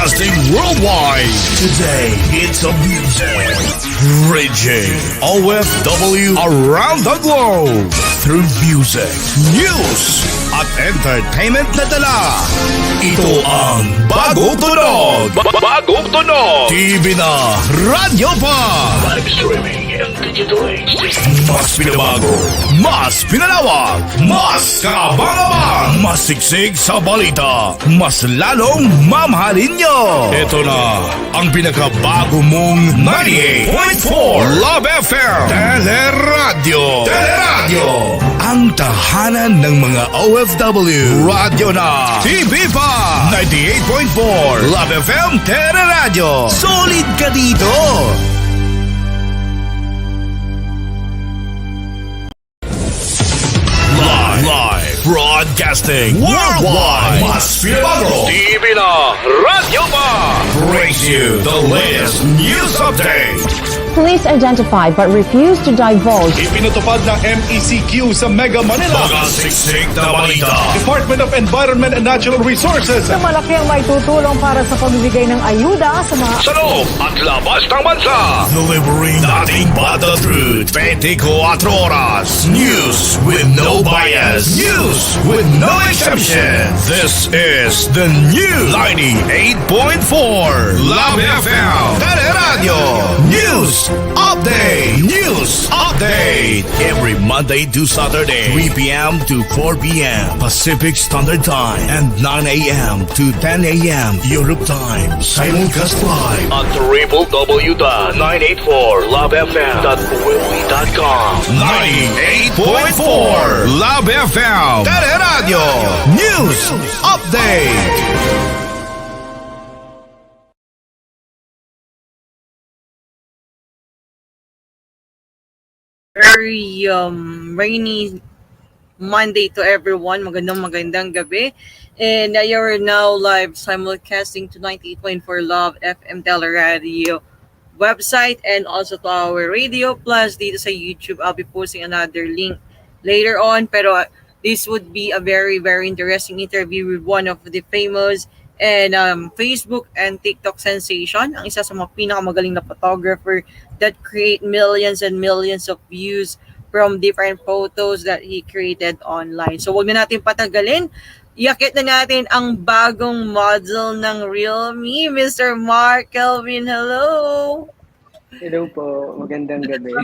broadcasting worldwide. Today, it's a music. Bridging OFW around the globe through music, news, at entertainment na dala. Ito ang Bagong Tunog. Bagong Tunog. TV na, radyo pa. Live streaming and digital age. Mas pinabago, mas pinalawak, mas kaabang-abang, mas siksik sa balita, mas lalong mamahalin nyo. Ito na ang pinakabago mong 98.4 Love FM Teleradyo. Teleradyo, ang tahanan ng mga OFW. Radyo na, TV pa. 98.4 Love FM Teleradyo. Solid ka dito. Live broadcasting worldwide. Mas pinabago, TV na, radyo pa. Brings you the latest news update. Police identified but refused to divulge. Ipinutupad ng MECQ sa Mega Manila. Mga siksik na balita. Department of Environment and Natural Resources. Na malaki ang may tutulong para sa pagbibigay ng ayuda sa mga Sa loob at labas ng bansa. Delivering nothing but the truth. 24 oras. News with no bias. News with no exception. This is the new 98.4 Love FM Teleradio News Update. News Update. Every Monday to Saturday, 3 p.m. to 4 p.m. Pacific Standard Time and 9 a.m. to 10 a.m. Europe Time. Simulcast live at www.984lovefm.webly.com. 98.4 Love FM Teleradio News Update. Very rainy Monday to everyone. Magandang gabi. And you're now live simulcasting to 98.4 Love FM Teleradio website and also to our radio plus dito sa YouTube. I'll be posting another link later on. Pero this would be a very, very interesting interview with one of the famous and Facebook and TikTok sensation, ang isa sa mga pinakamagaling na photographer that create millions and millions of views from different photos that he created online. So wag na natin patagalin. Iakit na natin ang bagong model ng Realme, Mr. Mark Kelvin. Hello! Hello po, magandang gabi.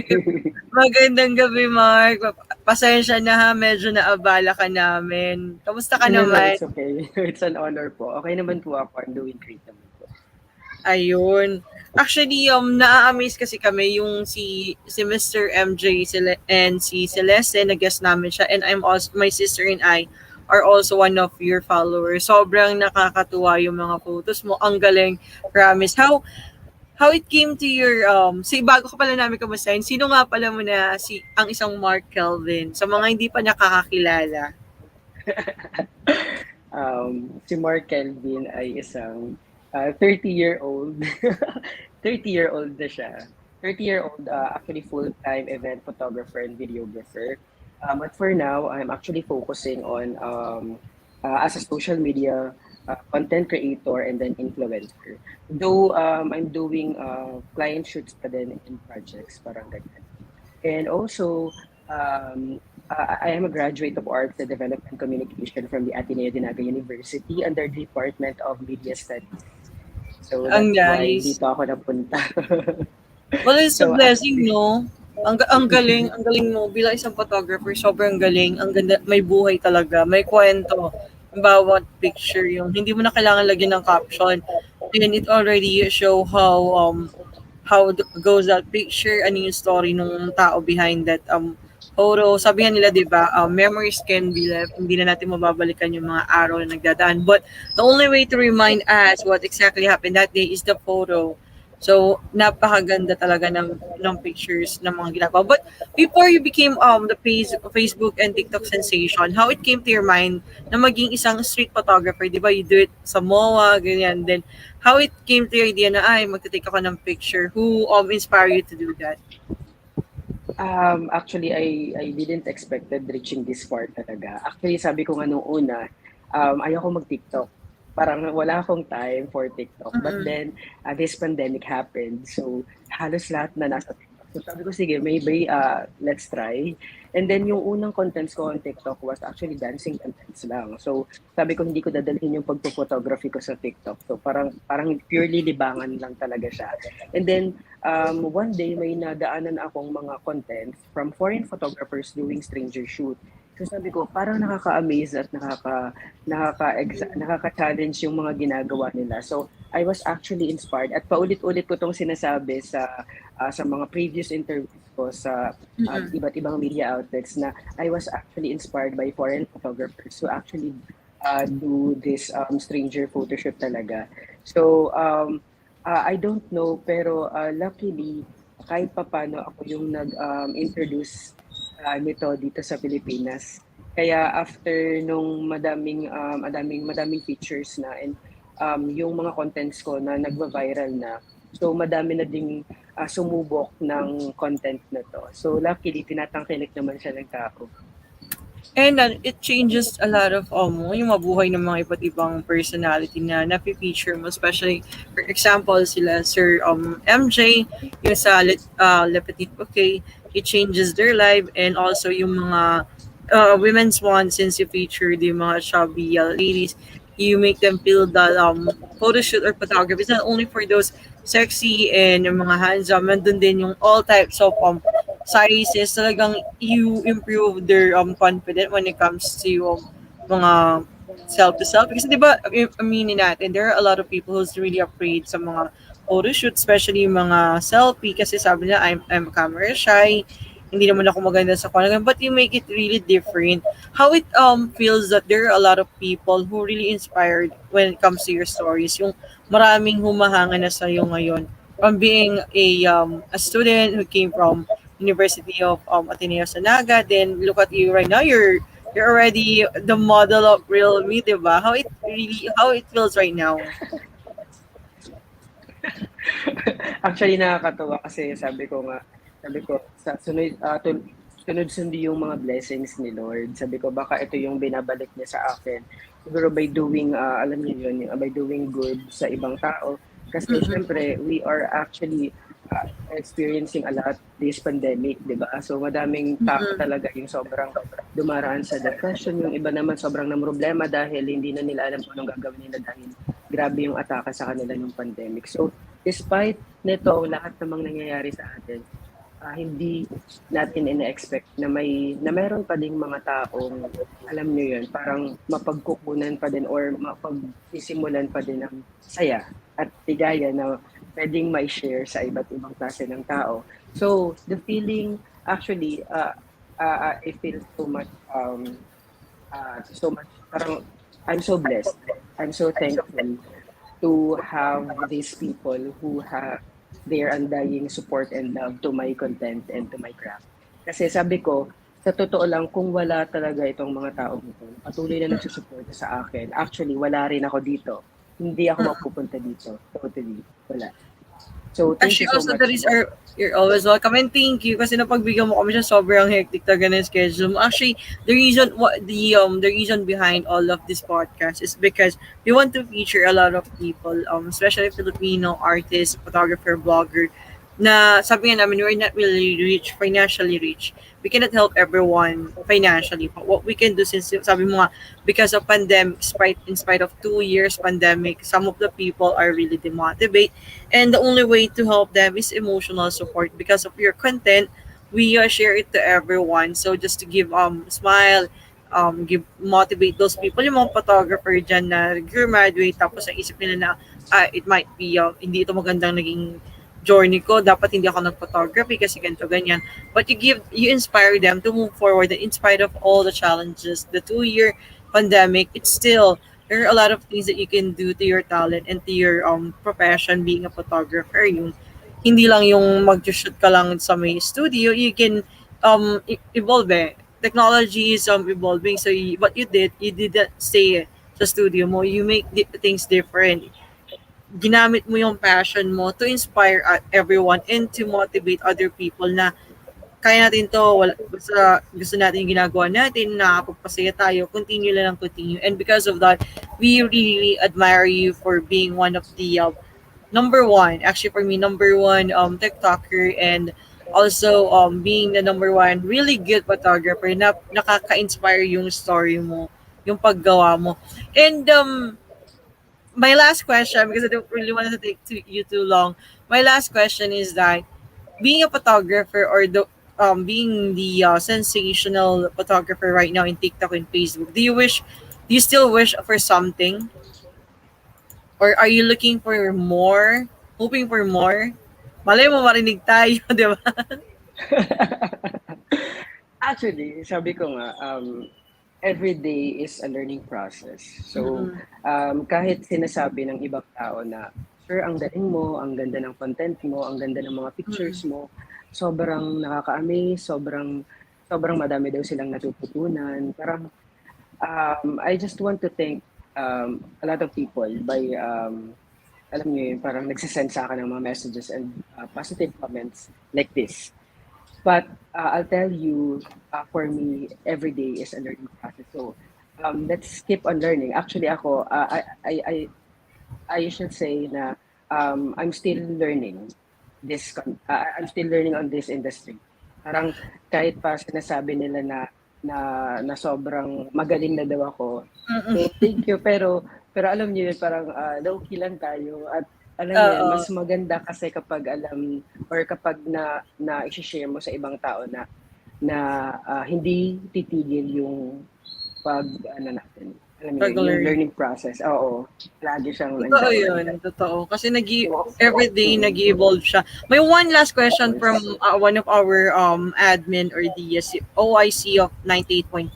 Magandang gabi, Mark. Pasensya na ha, medyo naabala ka namin. Kamusta ka naman? It's okay. It's an honor po. Okay naman po ako. I'm doing great naman po. Ayun. Actually, na-amaze kasi kami yung si Mr. MJ and si Celeste, nag-guest namin siya. And I'm also, my sister and I are also one of your followers. Sobrang nakakatuwa yung mga photos mo. Ang galing, promise. How it came to your bago ka pala namin kamustahin, sino nga pala mo na ang isang Mark Kelvin sa mga hindi pa nakakakilala? Si Mark Kelvin ay isang 30-year-old 30-year-old na siya. 30-year-old actually full-time event photographer and videographer. But for now, I'm actually focusing on as a social media content creator and then influencer. Though I'm doing client shoots pa din in projects, parang ganyan. And also, I am a graduate of Arts and Development Communication from the Ateneo de Naga University under the Department of Media Studies. So that's why dito ako napunta. Well, it's a blessing, no? Ang galing mo bilang isang photographer, sobrang galing. Ang ganda, may buhay talaga, may kwento. Bawat picture yung hindi mo na kailangan lagyan ng caption, and it already show how goes that picture, ano yung story ng tao behind that photo. Sabihan nila, di ba, memories can be left, hindi na natin mababalikan yung mga araw na nagdadaan, but the only way to remind us what exactly happened that day is the photo. So, napakaganda talaga ng pictures ng mga ginagawa. But before you became the Facebook and TikTok sensation, how it came to your mind na maging isang street photographer? Di ba, you do it sa MOA, ganyan. Then, how it came to your idea na, magte-take ako ng picture? Who inspired you to do that? Actually, I didn't expected reaching this far talaga. Actually, sabi ko nga nung una, ayoko mag-TikTok. parang wala akong time for TikTok. But Mm. then, this pandemic happened. So, halos lahat na nasa TikTok. So, sabi ko, sige, maybe let's try. And then, yung unang contents ko on TikTok was actually dancing contents lang. So, sabi ko, hindi ko dadalhin yung pagpo-photography ko sa TikTok. So, parang purely libangan lang talaga siya. And then, one day, may nadaanan akong mga contents from foreign photographers doing stranger shoot. So sabi ko, parang nakaka-amaze at nakaka-challenge yung mga ginagawa nila. So I was actually inspired at paulit-ulit ko tong sinasabi sa mga previous interviews ko sa Mm. iba't ibang media outlets na I was actually inspired by foreign photographers who actually do this stranger photo shoot talaga. So I don't know pero luckily kahit papano ako yung nag-introduce nito dito sa Pilipinas. Kaya after nung madaming features na and yung mga contents ko na nagva-viral na, so madami na ding sumubok ng content na to. So luckily, tinatangkilik naman siya ng tao. And it changes a lot of yung mabuhay ng mga iba't ibang personality na napi-feature mo, especially for example sila Sir MJ yung sa Le Petit Bouquet, it changes their life. And also yung mga women's one, since you featured yung mga chubby ladies, you make them feel that photo shoot or photography is not only for those sexy and yung mga handsome, nandun din yung all types of sizes. Talagang you improve their confidence when it comes to mga self to self, kasi 'di ba aminin natin there are a lot of people who's really afraid sa mga photo shoot, especially yung mga selfie, kasi sabi nila I'm camera shy, hindi naman ako maganda sa kanya, but you make it really different. How it feels that there are a lot of people who really inspired when it comes to your stories, yung maraming humahanga na sa iyo ngayon from being a student who came from University of Ateneo Sanaga. Then look at you right now. You're already the model of real me, diba? How it feels right now. Actually, nakakatuwa kasi sabi ko, sa sunod-sundi yung mga blessings ni Lord. Sabi ko, baka ito yung binabalik niya sa akin. Siguro by doing, alam niyo yun, by doing good sa ibang tao. Kasi syempre, we are actually experiencing a lot this pandemic, di ba? So madaming tao talaga yung sobrang dumaraan sa depression. Yung iba naman sobrang namroblema dahil hindi na nila alam kung anong gagawin nila dahil grabe yung atake sa kanila ng pandemic. So despite nito, lahat namang nangyayari sa atin, hindi natin ina-expect na meron pa ding mga taong alam niyo yun, parang mapagkukunan pa din or mapagsisimulan pa din ng saya at ligaya na pwedeng mai-share sa iba't ibang klase ng tao. So the feeling actually I feel so much parang I'm so blessed. I'm so thankful to have these people who have their undying support and love to my content and to my craft. Kasi sabi ko, sa totoo lang, kung wala talaga itong mga taong ito, patuloy na nagsusuporta sa akin, actually, wala rin ako dito. Hindi ako mapupunta dito. Totally. Wala. So, thank you Actually, so also, much. you're always welcome, and thank you kasi napagbigyan mo kami siya, sobrang hectic talaga ng schedule mo. Actually, the reason behind all of this podcast is because we want to feature a lot of people, especially Filipino artists, photographer, blogger, na sabi nga namin, we're not really rich, financially rich. We cannot help everyone financially. But what we can do, since sabi mo nga, because of pandemic, in spite of 2 years pandemic, some of the people are really demotivated. And the only way to help them is emotional support. Because of your content, we share it to everyone. So just to give smile, give motivate those people, yung mga photographer dyan na graduate tapos ang isip nila na it might be hindi ito magandang naging journey ko, dapat hindi ako nag-photography kasi ganito ganyan. But you inspire them to move forward, that in spite of all the challenges, the 2 year pandemic, it's still there are a lot of things that you can do to your talent and to your profession being a photographer. Yung hindi lang yung mag-shoot ka lang sa may studio, you can evolve eh. Technology is evolving, so what you didn't stay sa studio mo, you make things different. Ginamit mo yung passion mo to inspire everyone and to motivate other people na kaya natin to, basta gusto natin yung ginagawa natin, nakakapagpasaya tayo, continue lang, continue. And because of that, we really admire you for being one of the number one, actually for me, number one TikToker, and also being the number one really good photographer na nakaka-inspire yung story mo, yung paggawa mo. And my last question, because I don't really want to take you too long, my last question is that being a photographer or being the sensational photographer right now in TikTok and Facebook, do you still wish for something, or are you looking for more, hoping for more? Malay mo marinig tayo, di ba? Actually, sabi ko nga, every day is a learning process. So, kahit sinasabi ng ibang tao na, sir, ang galing mo, ang ganda ng content mo, ang ganda ng mga pictures mo, sobrang nakaka-amaze, sobrang madami daw silang natututunan. Parang, I just want to thank a lot of people by, alam niyo yun, parang nagsisend sa akin ng mga messages and positive comments like this. But I'll tell you, for me, every day is a learning process. So let's keep on learning. Actually, ako, I should say na I'm still learning I'm still learning on this industry. Parang kahit pa sinasabi nila na sobrang magaling na daw ako. So, thank you. Pero alam niyo yun, parang low-key lang tayo. At alam niyo yun, mas maganda kasi kapag alam or kapag na i-share mo sa ibang tao na hindi titigil yung natin. Alam niyo, yung learning process. Oo. Lagi siyang Totoo yun. Totoo. Kasi everyday nag-evolve siya. May one last question from one of our admin or the OIC of 98.4.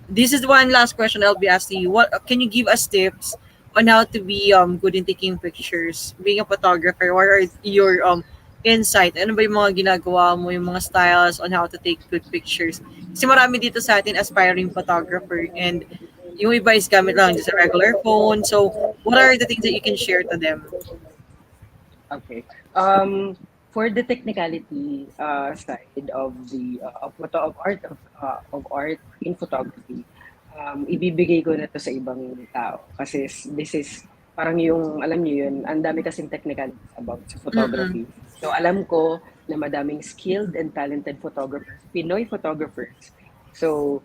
This is one last question I'll be asking you. What can you give us tips on how to be good in taking pictures? Being a photographer, what are your insight? Ano ba yung mga ginagawa mo, yung mga styles on how to take good pictures? Kasi marami dito sa atin aspiring photographer, and yung iba is gamit lang just a regular phone. So, what are the things that you can share to them? Okay. For the technicality side of the of art in photography, ibibigay ko na to sa ibang tao kasi this is parang yung alam niyo yun, ang dami kasing technical about sa photography. So alam ko na madaming skilled and talented photographers, Pinoy photographers. So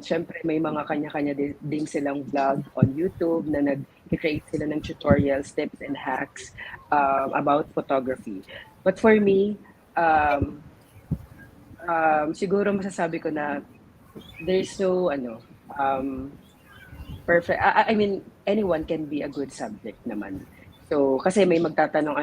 syempre may mga kanya-kanya din silang vlog on YouTube na nag-create sila ng tutorials, tips and hacks about photography. But for me, siguro masasabi ko na there's no perfect. I mean, anyone can be a good subject naman. So kasi may magtatanong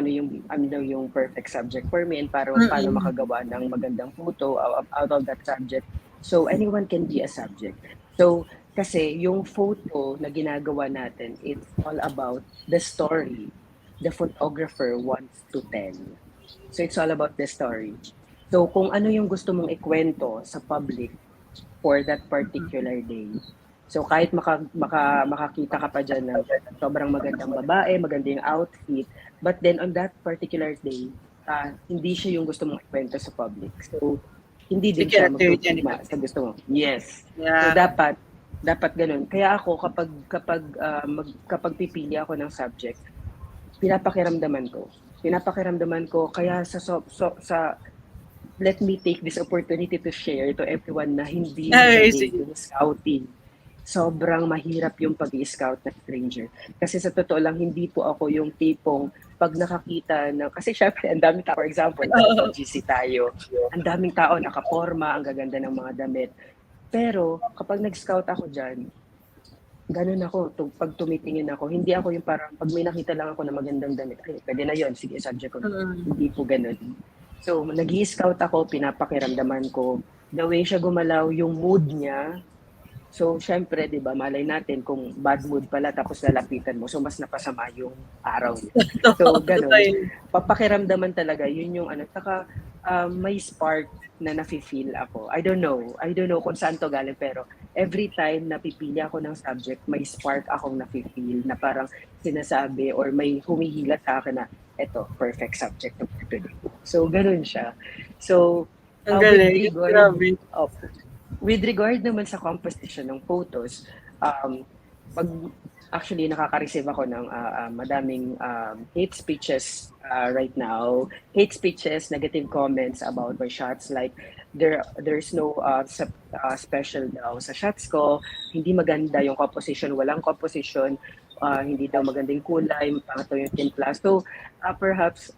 ano yung perfect subject for me and paano makagawa ng magandang photo out of that subject. So anyone can be a subject. So kasi yung photo na ginagawa natin, it's all about the story the photographer wants to tell. So it's all about the story. So kung ano yung gusto mong ikwento sa public for that particular day. So kahit makakita ka pa dyan ng sobrang magandang babae, maganda yung outfit, but then on that particular day, hindi siya yung gusto mong ikwento sa public. So hindi din siya magtutugma sa gusto mo. Yes. Yeah. So dapat ganun. Kaya ako kapag pipili ako ng subject, pinapakiramdaman ko kaya sa let me take this opportunity to share to everyone na hindi yung scouting. Sobrang mahirap yung pag-i-scout na stranger. Kasi sa totoo lang, hindi po ako yung tipong pag nakakita na, kasi syempre, ang daming tao, for example, GC tayo, ang daming tao, nakaporma, ang gaganda ng mga damit. Pero, kapag nag-scout ako dyan, ganun ako, pag tumitingin ako, hindi ako yung parang, pag may nakita lang ako na magandang damit, ay, pwede na yun, sige, subject ko. Hindi po ganun. So, nag-i-scout ako, pinapakiramdaman ko, the way siya gumalaw, yung mood niya. So, syempre, di ba, malay natin kung bad mood pala tapos lalapitan mo, so mas napasama yung araw niya. So, ganun. Papakiramdaman talaga, yun yung saka may spark na nafe-feel ako. I don't know kung saan to galing, pero every time na pipili ako ng subject, may spark akong nafe-feel na parang sinasabi or may humihila sa akin na eto, perfect subject for today. So, ganun siya. So, Ang With galing. regard, Grabe. opo, with regard naman sa composition ng photos, pag actually nakaka-receive ako ng madaming hate speeches right now. Hate speeches, negative comments about my shots like there's no special daw sa shots ko, hindi maganda yung composition, walang composition, hindi daw maganda yung kulay, pangit daw yung timpla. So, perhaps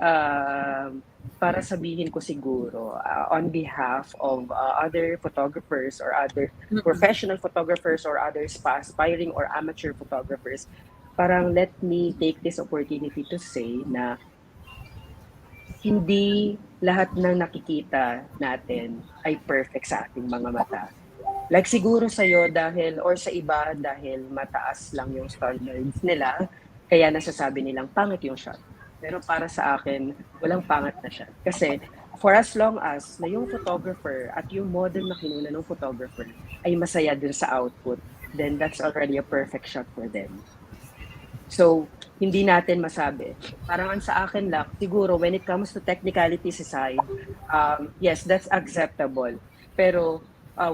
para sabihin ko siguro on behalf of other photographers or other professional photographers or other aspiring or amateur photographers, parang let me take this opportunity to say na hindi lahat ng nakikita natin ay perfect sa ating mga mata. Like siguro sa'yo dahil, or sa iba dahil mataas lang yung standards nila, kaya nasasabi nilang pangit yung shot. Pero para sa akin, walang pangit na shot. Kasi for as long as na yung photographer at yung model na kinuna ng photographer ay masaya dun sa output, then that's already a perfect shot for them. So, hindi natin masabi. Parang ang sa akin lang, siguro when it comes to technicalities aside, yes, that's acceptable. Pero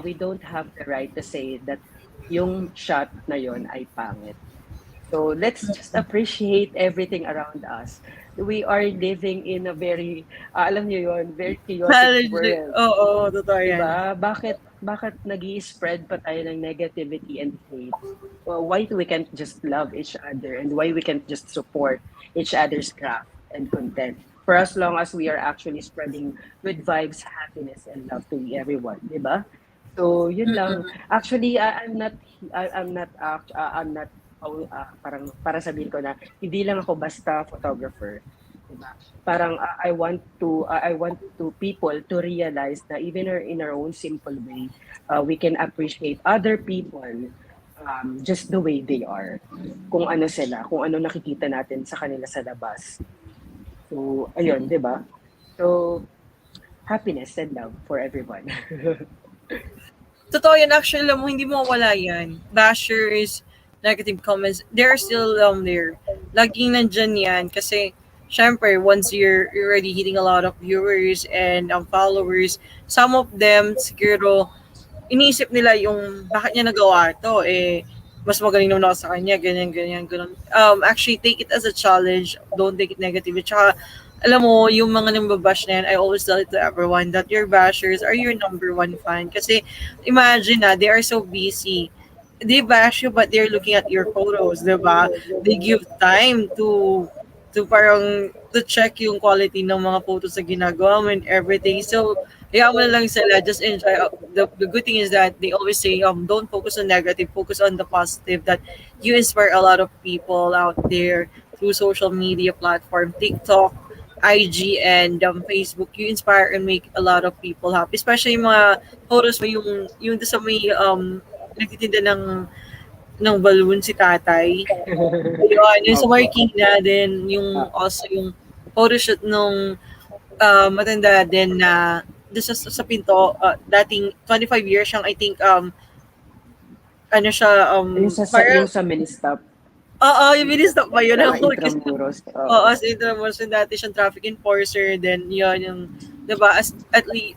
we don't have the right to say that yung shot na yon ay pangit. So let's just appreciate everything around us. We are living in a very, alam niyo yon, very chaotic world. Oo, totoo yan. Diba? Bakit nag-i-spread pa tayo ng negativity and hate? Well, why we can't just love each other and why we can't just support each other's craft and content? For as long as we are actually spreading good vibes, happiness, and love to everyone, di ba? So, yun lang. Actually, I'm not parang para sabihin ko na hindi lang ako basta photographer, diba? Parang I want to people to realize na even in our own simple way, we can appreciate other people just the way they are. Kung ano sila, kung ano nakikita natin sa kanila sa labas. So, ayun, 'di ba? So, happiness and love for everyone. Totoo yan. Actually, alam mo, hindi mo wala yan. Bashers, negative comments, they're still there. Laging nandyan yan kasi syempre, once you're already hitting a lot of viewers and followers, some of them siguro iniisip nila yung bakit niya nagawa to, mas magaling naman ako sa kanya, ganyan, ganyan, ganun. Actually, take it as a challenge. Don't take it negatively. Tsaka, alam mo, yung mga nambabash na yan, I always tell it to everyone that your bashers are your number one fan. Kasi, imagine they are so busy. They bash you, but they're looking at your photos, diba? They give time to parang to check yung quality ng mga photos na ginagawa mo and everything. So, kaya mo na lang sila, just enjoy. The good thing is that they always say, don't focus on negative, focus on the positive, that you inspire a lot of people out there through social media platform, TikTok, IG, and Facebook. You inspire and make a lot of people happy. Especially yung mga photos mo, yung sa may, nagtitinda ng balloon si tatay. Yun, yung sa Marikina din, yung also yung photoshoot nung matanda din na doon sa pinto, dating 25 years siyang, I think, ano siya, yung sa mini-stop. Oo, yung mini-stop ba yun? Intramuros. Oo, sa Intramuros, dati siyang traffic enforcer, then yun, yung, diba, at least,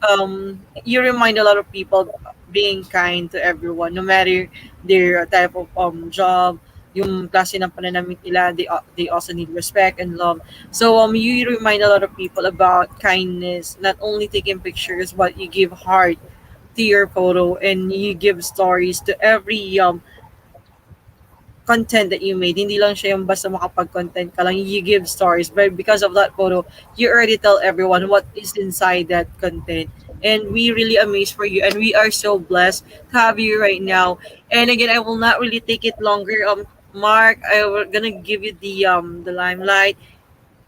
you remind a lot of people being kind to everyone, no matter their type of job, yung klase ng pananamit nila, they also need respect and love. So you remind a lot of people about kindness, not only taking pictures, but you give heart to your photo and you give stories to every content that you made. Hindi lang siya yung basta makapag-content ka lang, you give stories. But because of that photo, you already tell everyone what is inside that content. And we really amazed for you, and we are so blessed to have you right now. And again, I will not really take it longer. Mark, I'm gonna give you the limelight.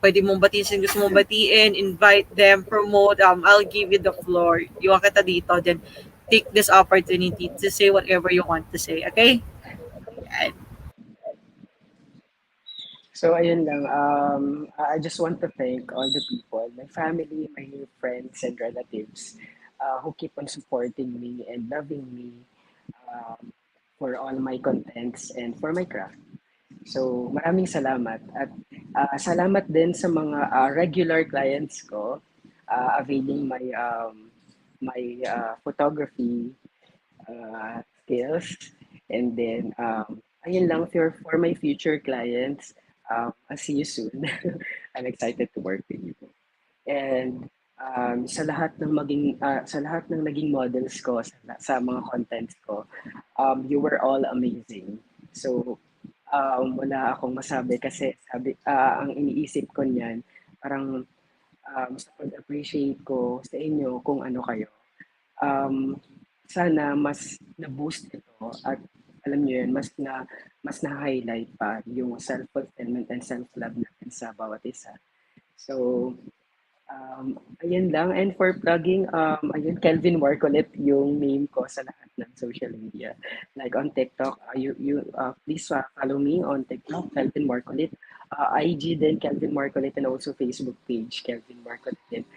Pwede mong batiin sino gusto mong batiin, invite them, promote. I'll give you the floor. Iwan kita dito, then take this opportunity to say whatever you want to say. Okay? Yan. So ayun lang, I just want to thank all the people, my family, my friends and relatives who keep on supporting me and loving me for all my contents and for my craft. So maraming salamat at salamat din sa mga regular clients ko availing my photography skills. And then, ayun lang for my future clients. I'll see you soon. I'm excited to work with you. And sa lahat ng naging models ko sa mga contents ko, you were all amazing. So, wala akong masabi kasi ang iniisip ko niyan, parang sa pag-appreciate ko sa inyo kung ano kayo. Um, Sana mas na-boost ito at alam niyo yun, mas na-highlight pa yung self-fulfillment and self-love natin sa bawat isa. So, ayun lang. And for plugging, ayun, Kelvin Markulit yung name ko sa lahat ng social media. Like on TikTok, please follow me on TikTok, Kelvin Markulit. IG din, Kelvin Markulit, and also Facebook page, Kelvin Markulit din,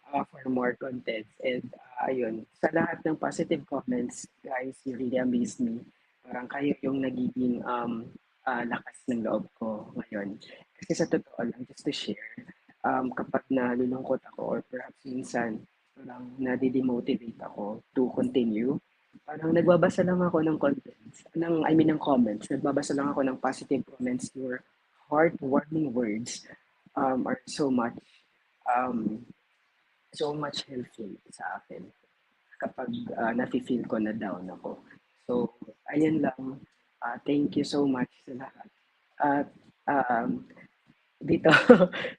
for more contents. And ayun, sa lahat ng positive comments, guys, you really amazed me. Parang kayo yung nagiging lakas ng loob ko ngayon. Kasi sa totoo lang, just to share, kapag nalulungkot ako or perhaps minsan parang nade-demotivate ako to continue, parang nagbabasa lang ako ng contents, ng comments, nagbabasa lang ako ng positive comments. Your heartwarming words are um, so much helpful sa akin kapag nafe-feel ko na down ako. So, ayun lang. Thank you so much sa lahat. At dito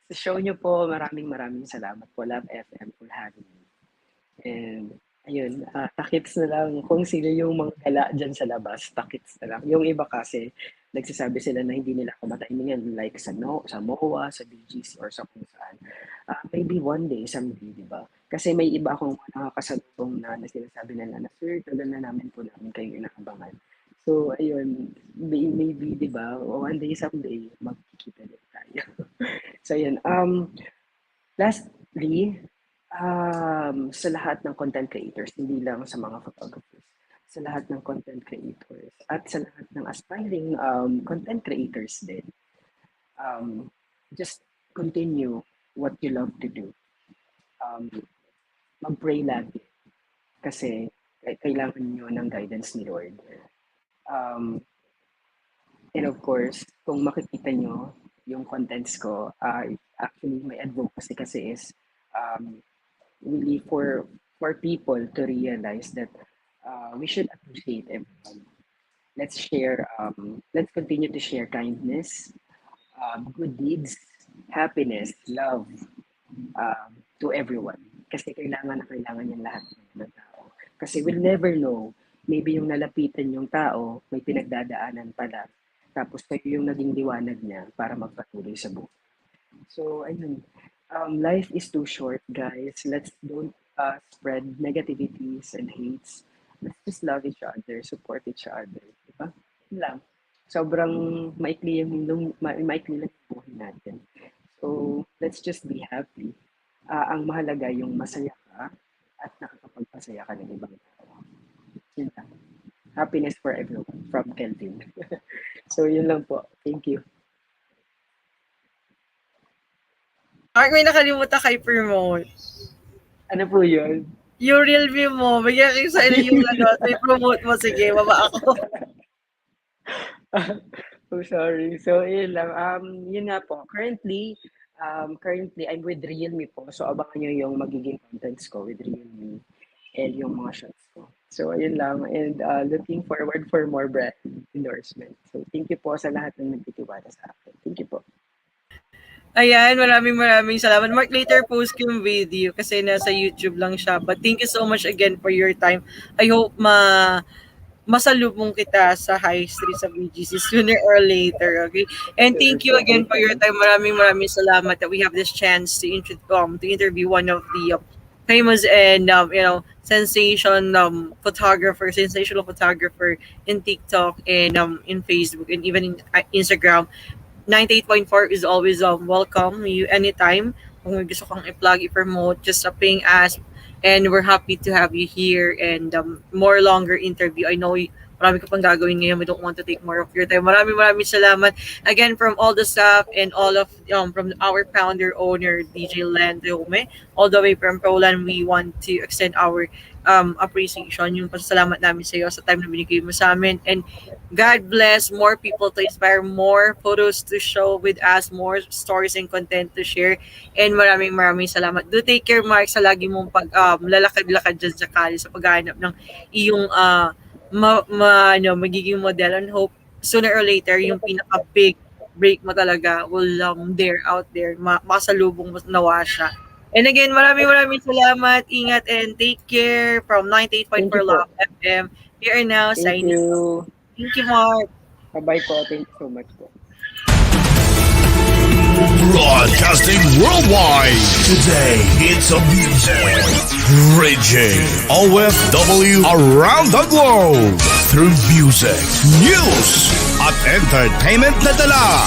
sa show niyo po, maraming salamat po, Love FM, for having me. And ayun, takits na lang kung sino yung mga gala dyan sa labas, takits na lang. Yung iba kasi, nagsasabi sila na hindi nila ako matimingan, like sa MOA, sa BGC, or sa kung saan. Maybe one day, someday, di ba? Kasi may iba akong nakakasalubong na sinasabi nila na, sir, tagal na namin po namin kayong inaabangan. So, ayun, maybe, di ba, one day, someday, magkikita din tayo. So, ayun. Lastly, sa lahat ng content creators, hindi lang sa mga photographers, sa lahat ng content creators, at sa lahat ng aspiring content creators din, just continue what you love to do. Mag-pray lagi kasi kailangan nyo ng guidance ni Lord. And of course, kung makikita nyo yung contents ko, actually my advocacy kasi is really for people to realize that we should appreciate everyone. Let's continue to share kindness, good deeds, happiness, love to everyone. Kasi kailangan na kailangan yung lahat ng tao. Kasi we'll never know, maybe yung nalapitan yung tao, may pinagdadaanan pala. Tapos kayo yung naging liwanag niya para magpatuloy sa buhay. So, ayun. Life is too short, guys. Let's don't spread negativities and hates. Let's just love each other, support each other. Diba? Yun lang. Sobrang maikli lang yung buhay natin. So, let's just be happy. Ang mahalaga yung masaya ka at nakakapagpasaya ka ng ibang tao. Yun lang. Happiness for everyone from Kelvin. So, yun lang po. Thank you. Mark, may nakalimutan kay promote. Ano po yun? Yung real view mo, bigyan kayo sa yung i-promote mo. Sige, baba ako. Oh, sorry. So, yun lang. Yun nga po. Currently, I'm with Realme po. So, abangan nyo yung magiging contents ko with Realme and yung mga shots ko. So, ayun lang. And looking forward for more brand endorsement. So, thank you po sa lahat ng nagtitiwala sa akin. Thank you po. Ayan, maraming salamat. Mark, later post ko yung video kasi nasa YouTube lang siya. But thank you so much again for your time. I hope masalubong kita sa High Street sa BGC sooner or later, okay? And thank you again for your time. Maraming salamat that we have this chance to interview one of the famous and sensational photographer in TikTok and in Facebook and even in Instagram. 98.4 is always welcome you anytime. Kung may gusto kang i-plug, i-promote, just ping us. And we're happy to have you here and more longer interview. I know marami ka pang gagawin ngayon. We don't want to take more of your time. Maraming salamat again from all the staff and all of from our founder owner DJ Len Rome, all the way from Poland. We want to extend our appreciation, yung pasalamat namin sa iyo sa time na binigay mo sa amin. And God bless more people to inspire, more photos to show with us, more stories and content to share. And maraming salamat. Do take care, Mark, sa lagi mong lalakad-lakad dyan sa kali sa paghahanap ng iyong magiging model, and hope sooner or later yung pinaka-big break mo talaga will out there, makasalubong mo nawa siya. And again, maraming salamat. Ingat and take care from 98.4 Love FM. We are now signing off. Thank you, Mark. Bye-bye po. Thank you so much po. Broadcasting worldwide. Today, it's a music. Bridging OFW around the globe. Through music, news, at entertainment na dala.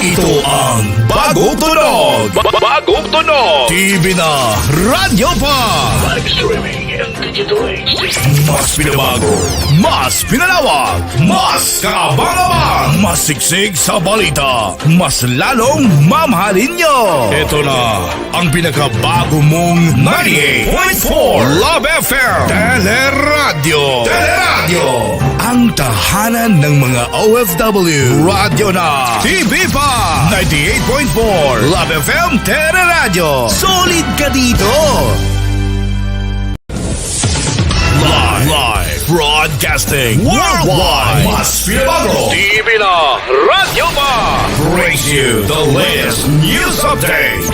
Ito ang Bagong Tunog. Bagong Tunog. TV na, radyo pa. Live streaming and digital HD. Mas pinabago, mas pinalawak, mas kaabang-abang, mas siksik sa balita, mas lalong mamahalin nyo. Ito na ang pinakabago mong 98.4 Love FM Teleradyo. Ang tahanan ng mga OFW. Radyo na, TV pa. 98.4 Love FM Teleradyo. Solid ka dito. Live broadcasting worldwide. Mas pinabago. TV na, radyo pa. Brings you the latest news update.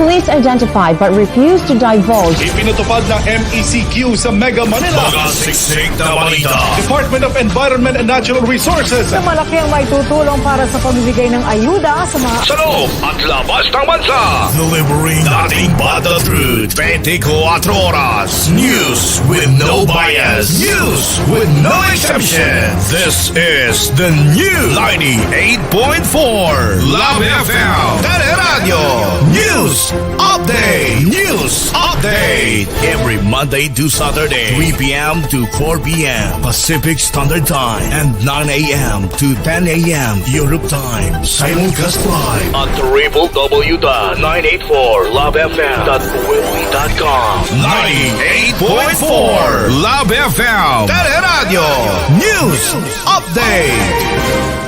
Police identified but refused to divulge Ipinatupad ng MECQ sa Mega Manila. Mga siksik na balita. Department of Environment and Natural Resources. na malaki ang may tutulong para sa pamimigay ng ayuda sa mga Sa loob at labas ng bansa. Delivering nothing but the truth. 24 oras. News with no bias. News with no exception. This is the new 98.4 Love FM Teleradio News Update. News Update. Every Monday to Saturday, 3 p.m. to 4 p.m. Pacific Standard Time and 9 a.m. to 10 a.m. Europe Time. Simulcast live at www.984lovefm.webly.com. 98.4 Love FM Teleradio News Update.